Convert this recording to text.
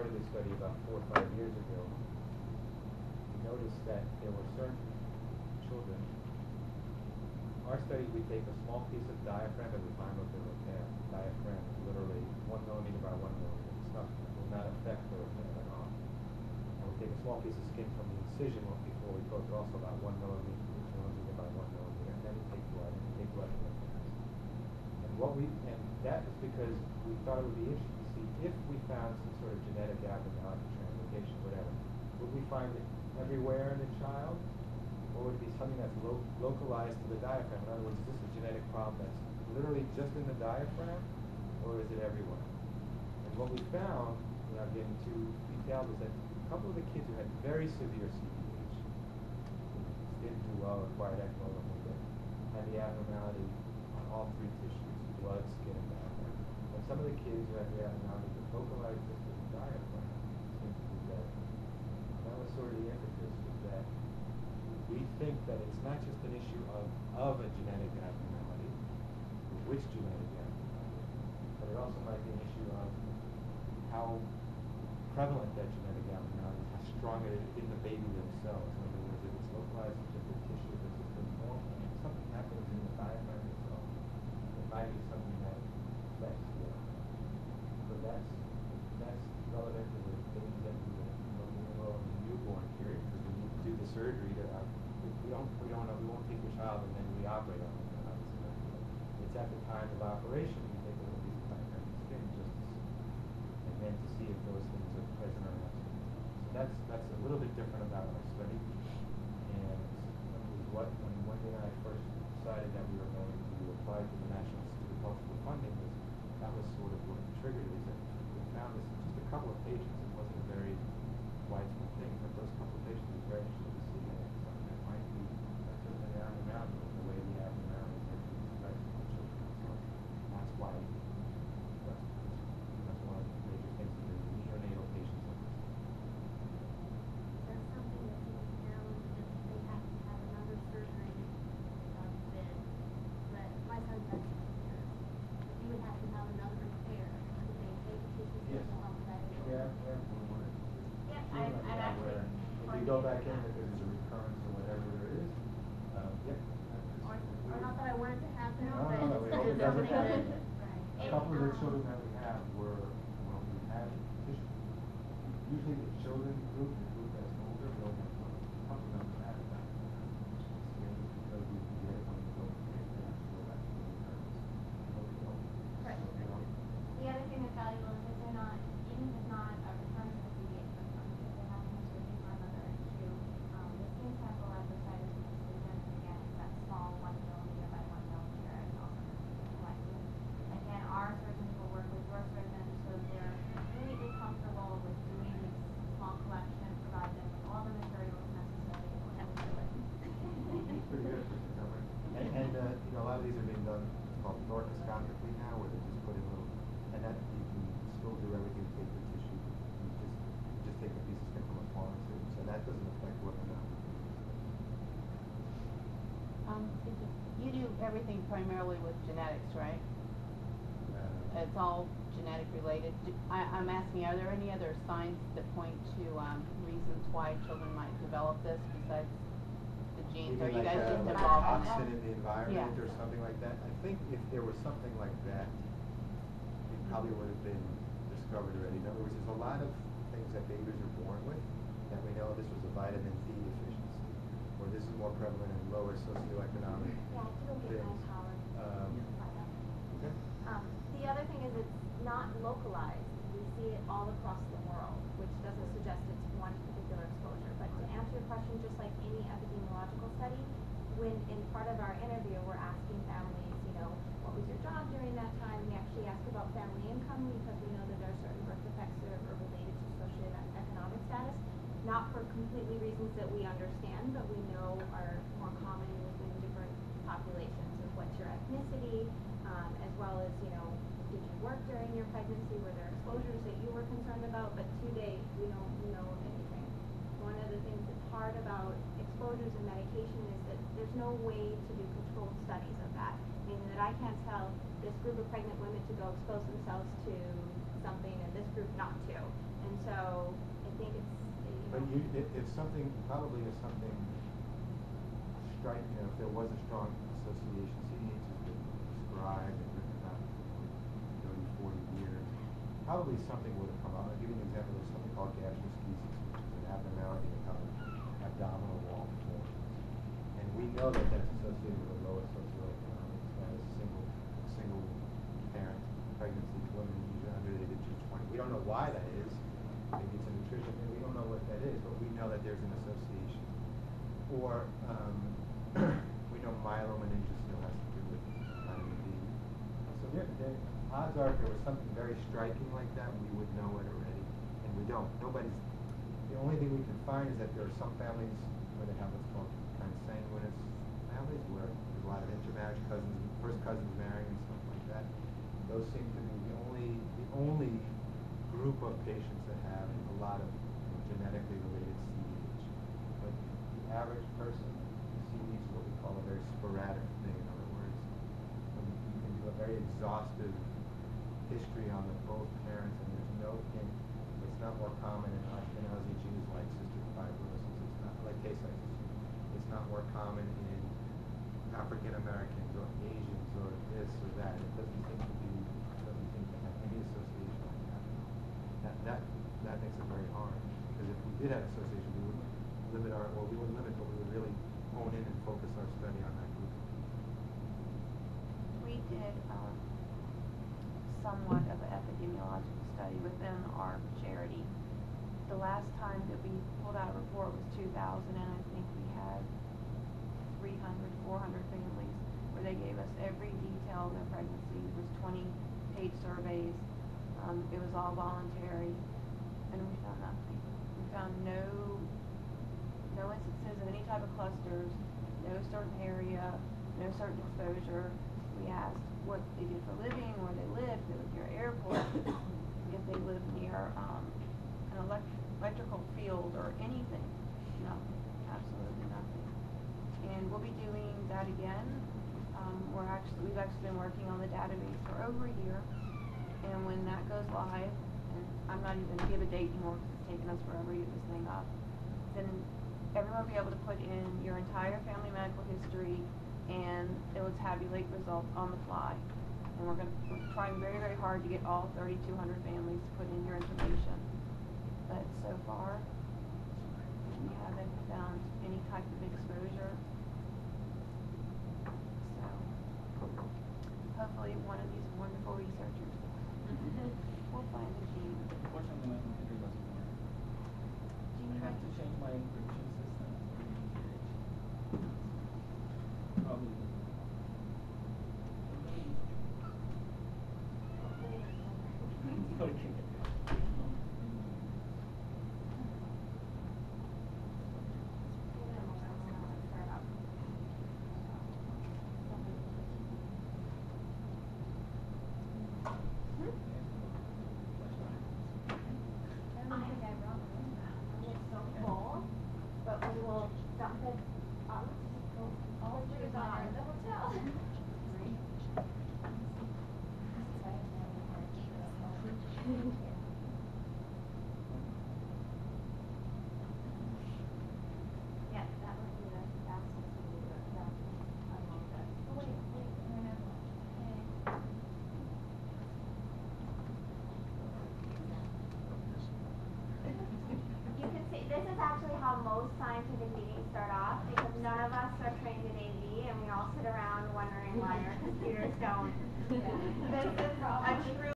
started this study about 4 or 5 years ago, we noticed that there were certain children. Our study, we take a small piece of diaphragm at the time of the repair. Diaphragm is literally 1 millimeter by 1 millimeter. It's not, it will not affect the repair at all. And we take a small piece of skin from the incision before we close it, also about 1 millimeter by 1 millimeter, and then we take blood, and we take blood from the parents. And that is because we thought it would be interesting to see if we found some sort of genetic abnormality, translocation, whatever. Would we find it everywhere in the child? Or would it be something that's localized to the diaphragm? In other words, is this a genetic problem that's literally just in the diaphragm, or is it everywhere? And what we found, without getting too detailed, is that a couple of the kids who had very severe CDH, didn't do well, required ECMO, had the abnormality on all 3 tissues, blood, skin, and diaphragm. And some of the kids who had the abnormality that localized just to the diaphragm seemed to be better. That was sort of the impetus, was that we think that it's not just an issue of a genetic abnormality, which genetic abnormality, but it also might be an issue of how prevalent that genetic abnormality is, how strong it is in the baby themselves. In other words, if it's localized to just a tissue that's just abnormal, and something happens in the diaphragm itself, it might be something that affects the outcome. So that's relevant to the things that we will in the newborn period, because we need to do the surgery to we won't take the child and then we operate on it. It's at the time of operation we take a little piece of diaphragm and skin just to see, and then to see if those things are present or not. So that's a little bit different about our study, and it was what when Wendy and I first decided that we were going to apply to the National Institute of Health for funding, that was sort of what triggered it. Is that we found this in just a couple of patients. It wasn't a very widespread thing, but those couple of patients were very interesting to see that something that might be just an abnormality, the way the abnormalities are expressed in children. So that's why that's one of the major things in the neonatal patients. That's something that you can know if they have to have another surgery then. But my son's been 6 years. If you would have to have another repair, would they take a tissue Yes. to help that? Yeah. Yeah, I've actually. If you go back in, if there's a recurrence or whatever there is, Or not that I want it to happen, No, but we hope it doesn't happen. Right. A couple of the children that we have were, well, we had tissue. Usually the children group, the group that's older, we only have a couple of them that have that. Because we can get it when we go in, they have to go back to the recurrence. But we don't. Right. The other thing that's valuable is that they're not, even if it's not a recurrence of CDH, but if they're having a surgery for another issue, the skin sample at the site of the incision, again, it's that small 1 millimeter by 1 millimeter, and also collected. Again, our surgeons will work with your surgeons, so they're completely comfortable with doing this small collection, provide them with all the materials necessary, and we do it. Pretty good for discovery. And you know, a lot of these are being done, it's called thoracoscopically now, where they just put in a little, and that you can still do everything, take the tissue, you just take a piece of skin from a small incision, so that doesn't affect whether or not we can use it. You do everything primarily with genetics, right? It's all genetic related. I'm asking, are there any other signs that point to reasons why children might develop this besides the genes? Are you guys just involved in oxygen that? in the environment Yeah. or something like that? I think if there was something like that, it probably would have been discovered already. In other words, there's a lot of things that babies are born with that we know this was a vitamin D deficiency, or this is more prevalent in lower socioeconomic Yeah, I have to go get my power. Okay. The other thing is it's not localized. We see it all across the world, which doesn't suggest it's one particular exposure. But to answer your question, just like any epidemiological study, when in part of our interview we're asking families, you know, what was your job during that time? We actually ask about family income because we know that there are certain birth defects that are related to socioeconomic status, not for completely reasons that we understand, but we know are more common within different populations. Of what's your ethnicity, as well as, you know, did you work during your pregnancy? Were there exposures that you were concerned about? But to date, we don't know of anything. One of the things that's hard about exposures and medication is that there's no way to do controlled studies of that. Meaning that I can't tell this group of pregnant women to go expose themselves to something and this group not to. And so I think it's, But if something, probably if something strike, if there was a strong association, CDH has been described and written about for 30, 40 years, probably something would have come out. I'll give you an example. There's something called gastroschisis, which is an abnormality in how the abdominal wall forms. And we know that that's associated with a lower socioeconomic status, single parent pregnancy, women usually under the age of 20. We don't know why that is. Maybe it's a nutrition thing. We don't know what that is, but we know that there's an association. Or we know myelomeningocele has to do with vitamin D. So there, odds are if there was something very striking like that, we would know it already, and we don't. The only thing we can find is that there are some families where they have what's called consanguineous families, where there's a lot of intermarriage, first cousins marrying and stuff like that. Those seem to be the only group of patients that have a lot of genetically related CDH. But the average person, CDH is what we call a very sporadic thing. In other words, you can do a very exhaustive history on both parents, and there's no hint. It's not more common in Ashkenazi Jews like cystic fibrosis. It's not like Tay-Sachs. It's not more common in African Americans or Asians or this or that. It doesn't seem to have any association like that. That makes it very hard, because if we did have association, we would limit but we would really hone in and focus our study on that group. We did somewhat of an epidemiological study within our charity. The last time that we pulled out a report was 2000, and I think we had 300, 400 families where they gave us every detail of their pregnancy. There was 20-page surveys. It was all voluntary, and we found nothing. We found no instances of any type of clusters, no certain area, no certain exposure. We asked what they did for a living, where they lived, if they lived near an airport, if they lived near an electrical field or anything. Nothing, absolutely nothing. And we'll be doing that again. We've actually been working on the database for over a year. And when that goes live, and I'm not even going to give a date anymore because it's taken us forever to get this thing up, then everyone will be able to put in your entire family medical history, and it will tabulate results on the fly. And we're trying very, very hard to get all 3,200 families to put in your information. But so far, we haven't found any type of exposure. So hopefully one of these wonderful researchers will find a gene. Unfortunately, my computer doesn't work. I have to change my encryption system for CDH. Probably. Okay. It's so full, but we will dump it all through the hotel. Yeah, that would be the fastest way to do it. Yeah. I love that. Oh, wait, You can see, this is actually how most scientific meetings start off, because none of us are trained in AV, and we all sit around wondering why our computers don't. This is a true